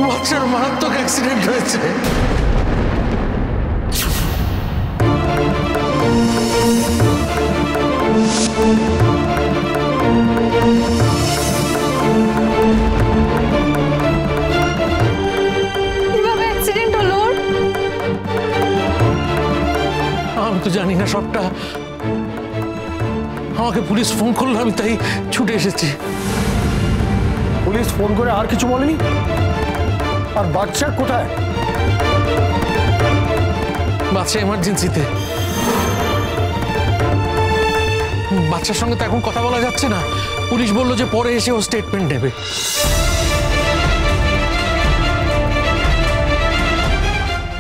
বাচ্চার মারাত্মক অ্যাক্সিডেন্ট হয়েছে। কিভাবে অ্যাক্সিডেন্ট হলো? আমি তো জানি না সবটা। আমাকে পুলিশ ফোন করলো, আমি তাই ছুটে এসেছি। পুলিশ ফোন করে আর কিছু বলেনি? আর বাচ্চা কোথায়? বাচ্চা এমার্জেন্সিতে। বাচ্চার সঙ্গে তো এখন কথা বলা যাচ্ছে না। পুলিশ বললো যে পরে এসে ও স্টেটমেন্ট নেবে।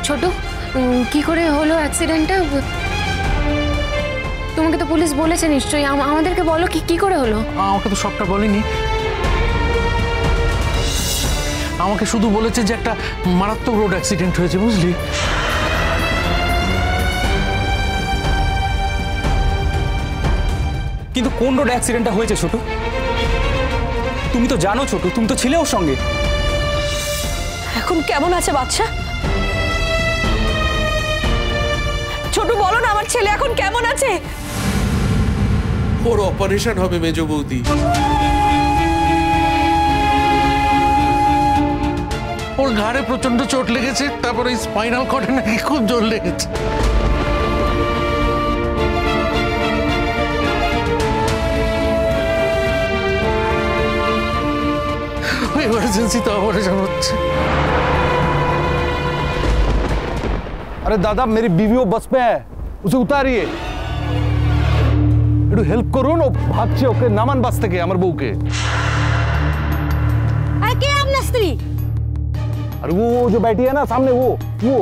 ছোট, কি করে হলো অ্যাক্সিডেন্টটা? তোমাকে তো পুলিশ বলেছে নিশ্চয়ই, আমাদেরকে বলো কি করে হলো। আমাকে তো সবটা বলেনি। আমাকে শুধু বলেছে যে একটা মারাত্মক রোড অ্যাক্সিডেন্ট হয়েছে, বুঝলি? কিন্তু কোন রোড অ্যাক্সিডেন্টটা হয়েছে ছোট? তুমি তো জানো ছোট, তুমি তো ছিলে ওর সঙ্গে। এখন কেমন আছে বাচ্চা? ছোট বলো না, আমার ছেলে এখন কেমন আছে? ওর অপারেশন হবে মেজ বৌদি। ওর ঘাড়ে প্রচন্ড চোট লেগেছে, তারপর ওই স্পাইনাল কর্ডে নাকি খুব জোর লেগেছে। इमरजेंसी तो ऑपरेशन होता है। अरे दादा, मेरी बीवी वो बस में है, उसे उतारिए। একটু হেল্প করুন, ও ভাগছে, ওকে নামান বাস থেকে আমার বউকে। আর কে আপনার স্ত্রী? अरे वो जो बैठी है ना सामने, वो वो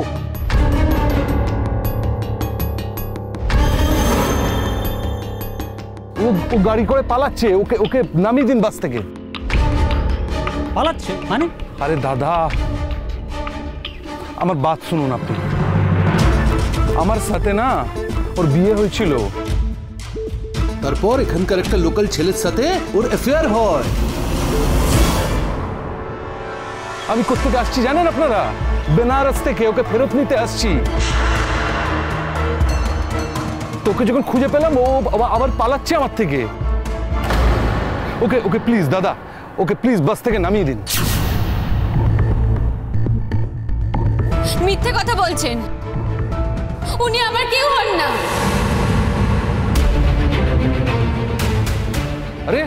गाड़ी করে পালাচ্ছে, ওকে ওকে নামিয়ে দিন বাস থেকে। পালাচ্ছে মানে? আরে দাদা, আমার বাত শুনুন আপনি। আমার সাথে না ওর বিয়ে হয়েছিল, তারপর এখানকার একটা লোকাল ছেলের সাথে ওর অ্যাফেয়ার হয়। আমি কোথেকে আসছি জানেন আপনারা? বেনারস থেকে ওকে ফেরত নিতে আসছি। তোকে যখন খুঁজে পেলাম, ও আবার পালাচ্ছে আমার থেকে। ওকে ওকে প্লিজ দাদা, ওকে প্লিজ বাস থেকে নামিয়ে দিন। মিথ্যে কথা বলছেন, উনি আমার কেউ হন না। আরে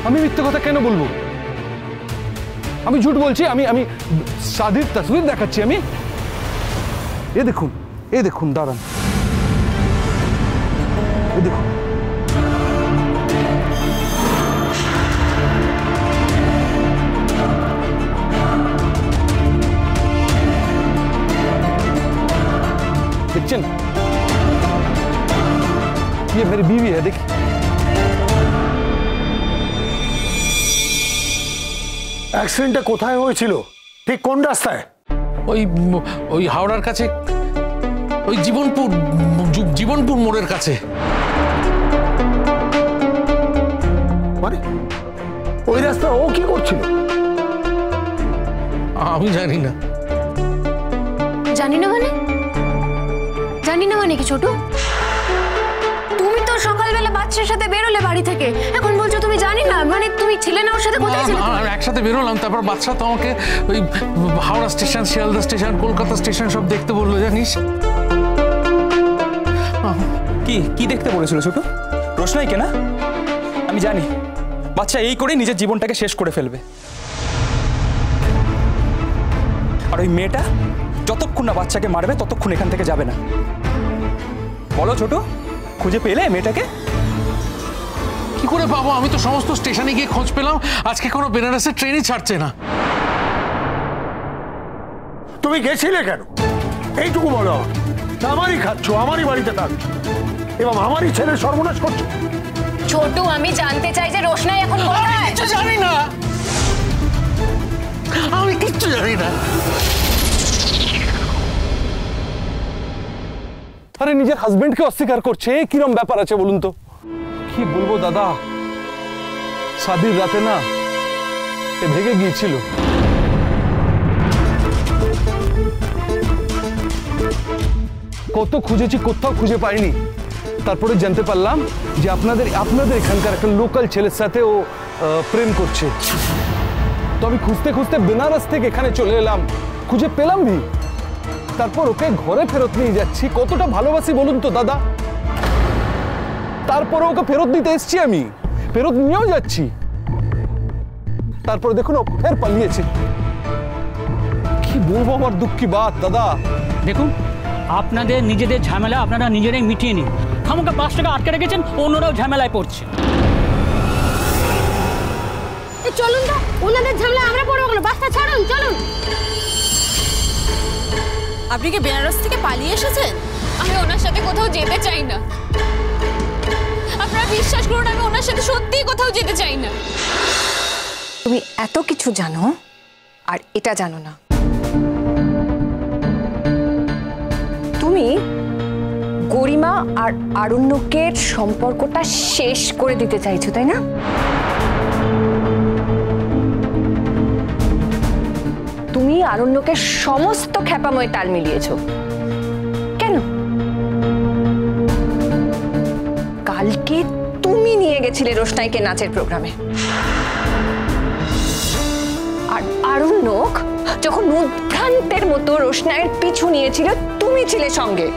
আমি মিথ্যে কথা কেন বলবো? আমি ঝুট বলছি? আমি শাদির তসবির দেখাচ্ছি। আমি এ দেখুন দাঁড়ান, এ দেখুন। देखिए ये मेरी बीवी है, देखिए। অ্যাক্সিডেন্টটা কোথায় হয়েছিল? ঠিক কোন রাস্তায়? ওই হাওড়ার কাছে, ওই জীবনপুর মোড়ের কাছে। মানে ওই রাস্তা ও কি করছিল? আমি জানি না। জানি না মানে কি ছোট? তুমি তো সকালবেলা বাচ্চার সাথে বেরোলে বাড়ি থেকে, এখন বলছো তুমি জানি না? মানে তুমি ছিলে না ওর সাথে? কোথায় ছিলে? একসাথে বেরোলাম, তারপর বাচ্চা তো আমাকে ওই Howrah station, Sealdah station, Kolkata station সব দেখতে বললো, জানিস? কি দেখতে বলেছিল ছোট? রোশনাইকে না? আমি জানি বাচ্চা এই করে নিজের জীবনটাকে শেষ করে ফেলবে। আর ওই মেয়েটা যতক্ষণ না বাচ্চাকে মারবে ততক্ষণ এখান থেকে যাবে না। বলো ছোট, খুঁজে পেলে মেয়েটাকে? কি করে পাবো? আমি তো সমস্ত স্টেশনে গিয়ে খোঁজ পেলাম, আজকে কোনো বেনারসের ট্রেনই ছাড়ছে না। তুমি গেছিলে কেন? এইটুকু বলো। আমারই খাচ্ছ, আমারই বাড়িতে থাকছো এবং আমারই ছেলের সর্বনাশ করছো। ছোট, আমি জানতে চাই যে রোশনাই এখন কোথায়? কিচ্ছু জানি না, আমি কিচ্ছু জানি না। আরে নিজের হাজবেন্ডকে অস্বীকার করছে, কিরম ব্যাপার আছে বলুন তো? কি বলবো দাদা, শাদির রাতে না এ ভেগে গিয়েছিল। কত খুঁজেছি, কোথাও খুঁজে পাইনি। তারপরে জানতে পারলাম যে আপনাদের এখানকার একটা লোকাল ছেলের সাথে ও প্রেম করছে। তো আমি খুঁজতে খুঁজতে বেনারস থেকে এখানে চলে এলাম, খুঁজে পেলাম ভি। তারপর ওকে ঘরে ফেরত নিয়ে যাচ্ছি। কতটা ভালোবাসি বলুন তো দাদা। তারপরে ওকে ফেরত দিতে এসছি, আমি ফেরত নিয়েও যাচ্ছি। তারপরে দেখুন ও ফের পালিয়েছে। কি বলবো, আমার দুঃখ কি বাত দাদা। দেখুন, আপনাদের নিজেদের ঝামেলা আপনারা নিজেরাই মিটিয়ে নিন। খামোকা 5 টাকা আটকে রেখেছেন, অন্যরাও ঝামেলায় পড়ছে। চলুন তো, ওনাদের ঝামেলা আমরা পড়বো কেন? বাসটা ছাড়ুন, চলুন। আপনি কি বেনারস থেকে পালিয়ে এসেছেন? আমি ওনার সাথে কোথাও যেতে চাই না। আপনারা বিশ্বাস করুন, আমি ওনার সাথে সত্যিই কোথাও যেতে চাই না। তুমি এত কিছু জানো আর এটা জানো না। তুমি গরিমা আর আরণ্যকের সম্পর্কটা শেষ করে দিতে চাইছো, তাই না? তুমি আরণ্যকের সমস্ত খ্যাপাময় তাল মিলিয়েছো। কেন? কালকে তুমি নিয়ে গেছিলে রোশনাইকে নাচের প্রোগ্রামে, আর আরণ্যক যখন উদ্ভ্রান্তের মতো রোশনাইয়ের পিছু নিয়েছিল, তুমি ছিলে সঙ্গে।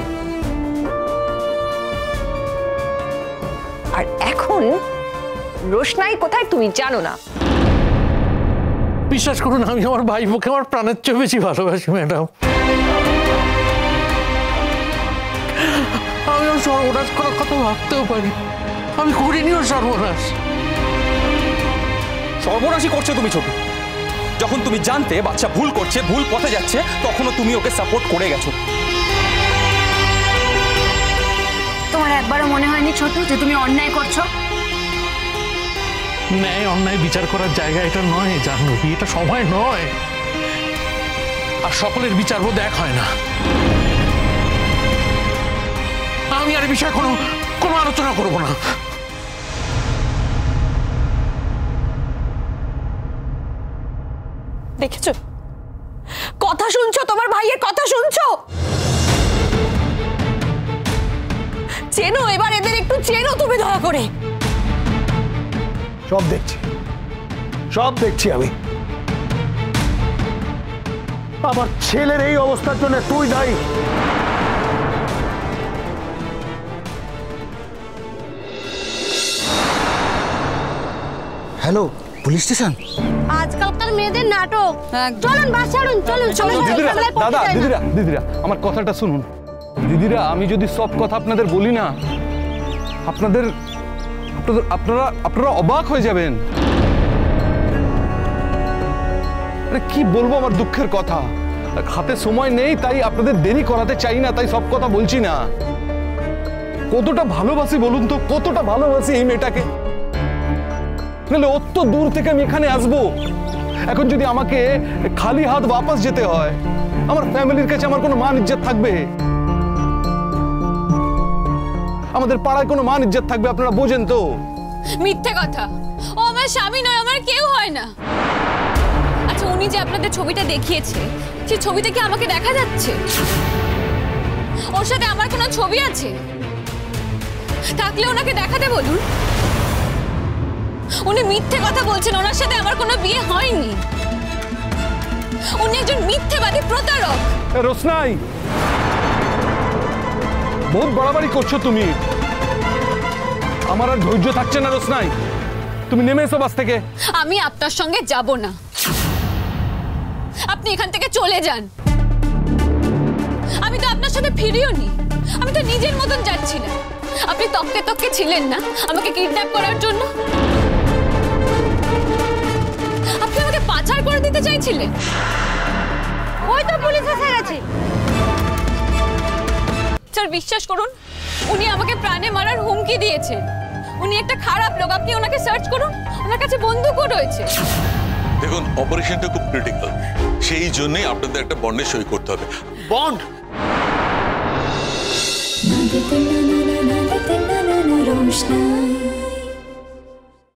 আর এখন রোশনাই কোথায় তুমি জানো না। বিশ্বাস করুন, আমি আমার ভাইপোকে আমার প্রাণের চেয়ে বেশি ভালোবাসি ম্যাডাম। আমি ওর সর্বনাশ করার কথা ভাবতেও পারি। আমি করিনি ওর সর্বনাশ। সর্বনাশী করছো তুমি ছোট। যখন তুমি জানতে বাচ্চা ভুল করছে, ভুল পথে যাচ্ছে, তখনও তুমি ওকে সাপোর্ট করে গেছো। তোমার একবারও মনে হয়নি ছোট যে তুমি অন্যায় করছো? ন্যায় অন্যায় বিচার করার জায়গা এটা নয় জাহ্নবী, এটা সময় নয়। আর সকলের বিচার বোধ এক হয় না। আমি আর এই বিষয়ে কোনো আলোচনা করব না। দেখেছো? কথা শুনছো? তোমার ভাইয়ের কথা শুনছো? চেনো এবার এদের, একটু চেনো তুমি দয়া করে। সব দেখছি আমি। আমার ছেলের এই অবস্থার জন্য তুই দায়ী। Hello, police station? আজকালকার মেয়েদের নাটক। চলুন, বাস ছাড়ুন, চলুন। দিদিরা আমার কথাটা শুনুন। দিদিরা, আমি যদি সব কথা আপনাদের বলি না, আপনারা অবাক হয়ে যাবেন। আরে কি বলবো আমার দুঃখের কথা। হাতে সময় নেই, তাই আপনাদের দেরি করাতে চাই না, তাই সব কথা বলছি না। কতটা ভালোবাসি বলুন তো, কতটা ভালোবাসি এই মেয়েটাকে। নাহলে অত দূর থেকে আমি এখানে আসবো। এখন যদি আমাকে খালি হাত বাপাস যেতে হয়, আমার ফ্যামিলির কাছে আমার কোনো মান ইজ্জত থাকবে? আমাদের পাড়ায় কোনো মান ইজ্জত থাকবে? আপনারা বোঝেন তো? মিথ্যে কথা। ও আমার স্বামী নয়, আমার কেউ হয় না। আচ্ছা, উনি যে আপনাদের ছবিটা দেখিয়েছে, সেই ছবিতে কি আমাকে দেখা যাচ্ছে? ওর সাথে আমার কোনো ছবি আছে? থাকলে ওনাকে দেখাতে বলুন। উনি মিথ্যে কথা বলছেন, ওনার সাথে আমার কোনো বিয়ে হয়নি। উনি একজন মিথ্যেবাদী প্রতারক। রোশনাই, বহুত বাড়াবাড়ি করছো তুমি। আমার আর ধৈর্য থাকছে না রোশনাই, তুমি নেমে এসো বাস থেকে। আমি আপনার সঙ্গে যাব না, আপনি এখান থেকে চলে যান। আমি তো আপনার সাথে ফিরিও নি, আমি তো নিজের মতন যাচ্ছি না। আপনি তককে তককে ছিলেন না আমাকে কিডন্যাপ করার জন্য? আপনি আমাকে পাচার করে দিতে চাইছিলেন। ওই তো পুলিশ এসে গেছে। স্যার, বিশ্বাস করুন, উনি আমাকে প্রাণে মারার হুমকি দিয়েছেন। উনি একটা খারাপ লোক, আপনি ওনাকে সার্চ করুন, ওনার কাছে বন্দুকও রয়েছে। দেখুন, অপারেশনটা খুব ক্রিটিক্যাল, সেই জন্যই আপনাদের একটা বন্ডে সই করতে হবে। বন্ড? रोशनाई।